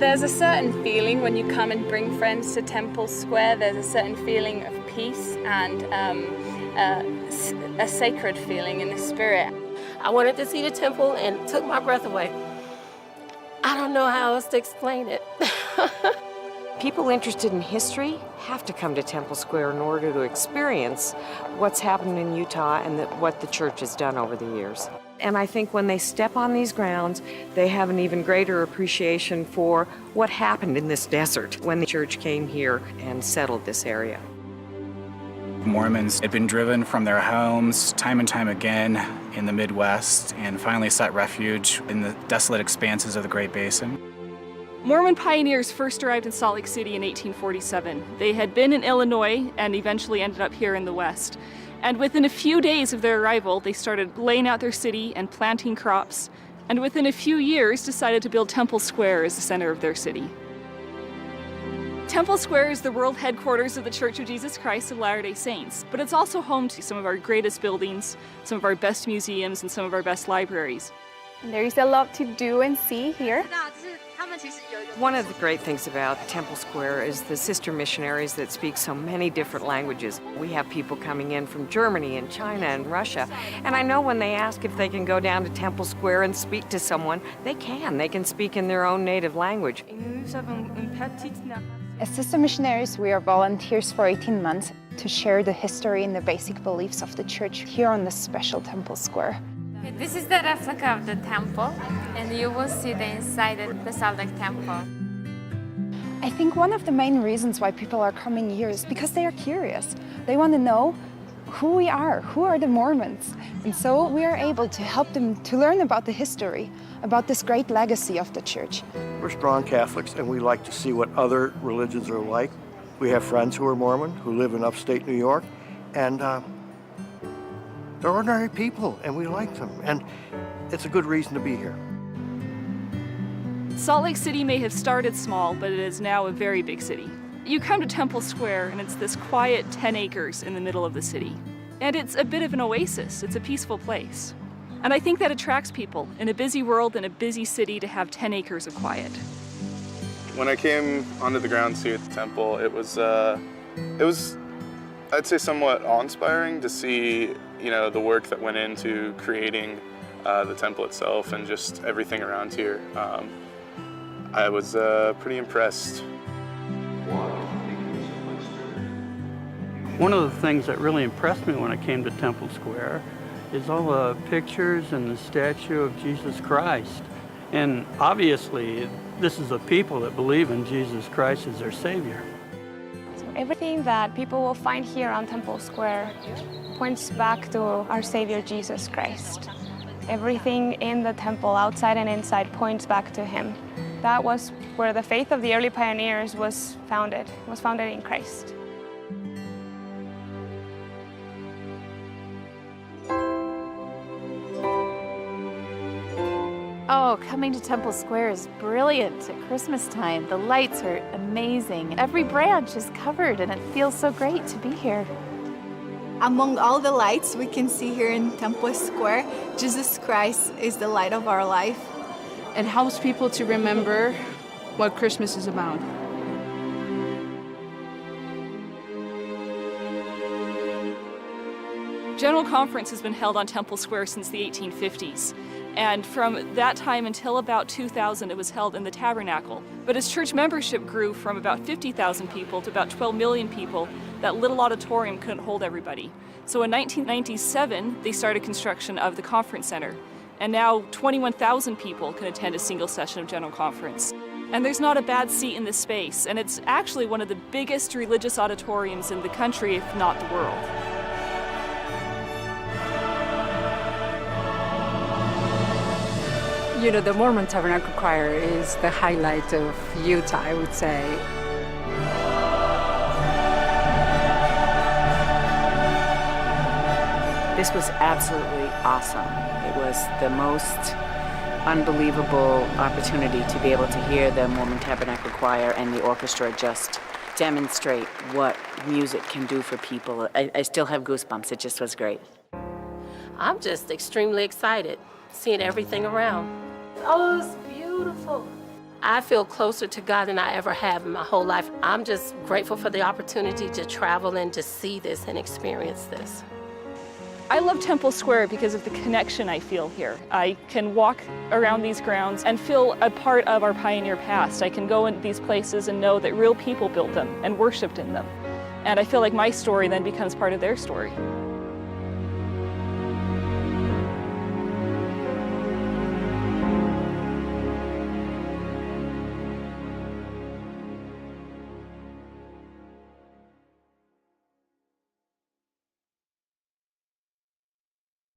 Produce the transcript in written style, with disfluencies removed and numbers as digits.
There's a certain feeling when you come and bring friends to Temple Square. There's a certain feeling of peace and a sacred feeling in the spirit. I wanted to see the temple and it took my breath away. I don't know how else to explain it. People interested in history have to come to Temple Square in order to experience what's happened in Utah and what the church has done over the years. And I think when they step on these grounds, they have an even greater appreciation for what happened in this desert when the church came here and settled this area. Mormons had been driven from their homes time and time again in the Midwest and finally sought refuge in the desolate expanses of the Great Basin. Mormon pioneers first arrived in Salt Lake City in 1847. They had been in Illinois and eventually ended up here in the West. And within a few days of their arrival, they started laying out their city and planting crops. And within a few years, decided to build Temple Square as the center of their city. Temple Square is the world headquarters of the Church of Jesus Christ of Latter-day Saints, but it's also home to some of our greatest buildings, some of our best museums, and some of our best libraries. There is a lot to do and see here. One of the great things about Temple Square is the sister missionaries that speak so many different languages. We have people coming in from Germany and China and Russia. And I know when they ask if they can go down to Temple Square and speak to someone, they can. They can speak in their own native language. As sister missionaries, we are volunteers for 18 months to share the history and the basic beliefs of the church here on this special Temple Square. This is the replica of the temple, and you will see the inside of the Salt Lake Temple. I think one of the main reasons why people are coming here is because they are curious. They want to know who we are, who are the Mormons. And so we are able to help them to learn about the history, about this great legacy of the church. We're strong Catholics, and we like to see what other religions are like. We have friends who are Mormon, who live in upstate New York, and they're ordinary people, and we like them, and it's a good reason to be here. Salt Lake City may have started small, but it is now a very big city. You come to Temple Square, and it's this quiet 10 acres in the middle of the city. And it's a bit of an oasis. It's a peaceful place. And I think that attracts people in a busy world and a busy city to have 10 acres of quiet. When I came onto the grounds here at the temple, it was I'd say somewhat awe-inspiring to see, the work that went into creating the temple itself and just everything around here. I was pretty impressed. One of the things that really impressed me when I came to Temple Square is all the pictures and the statue of Jesus Christ. And obviously, this is a people that believe in Jesus Christ as their Savior. Everything that people will find here on Temple Square points back to our Savior Jesus Christ. Everything in the temple, outside and inside, points back to Him. That was where the faith of the early pioneers was founded in Christ. Oh, coming to Temple Square is brilliant at Christmas time. The lights are amazing. Every branch is covered and it feels so great to be here. Among all the lights we can see here in Temple Square, Jesus Christ is the light of our life. It helps people to remember what Christmas is about. General Conference has been held on Temple Square since the 1850s. And from that time until about 2000, it was held in the Tabernacle. But as church membership grew from about 50,000 people to about 12 million people, that little auditorium couldn't hold everybody. So in 1997, they started construction of the conference center. And now 21,000 people can attend a single session of General Conference. And there's not a bad seat in this space. And it's actually one of the biggest religious auditoriums in the country, if not the world. The Mormon Tabernacle Choir is the highlight of Utah, I would say. This was absolutely awesome. It was the most unbelievable opportunity to be able to hear the Mormon Tabernacle Choir and the orchestra just demonstrate what music can do for people. I still have goosebumps. It just was great. I'm just extremely excited seeing everything around. Oh, it's beautiful. I feel closer to God than I ever have in my whole life. I'm just grateful for the opportunity to travel and to see this and experience this. I love Temple Square because of the connection I feel here. I can walk around these grounds and feel a part of our pioneer past. I can go in these places and know that real people built them and worshiped in them. And I feel like my story then becomes part of their story.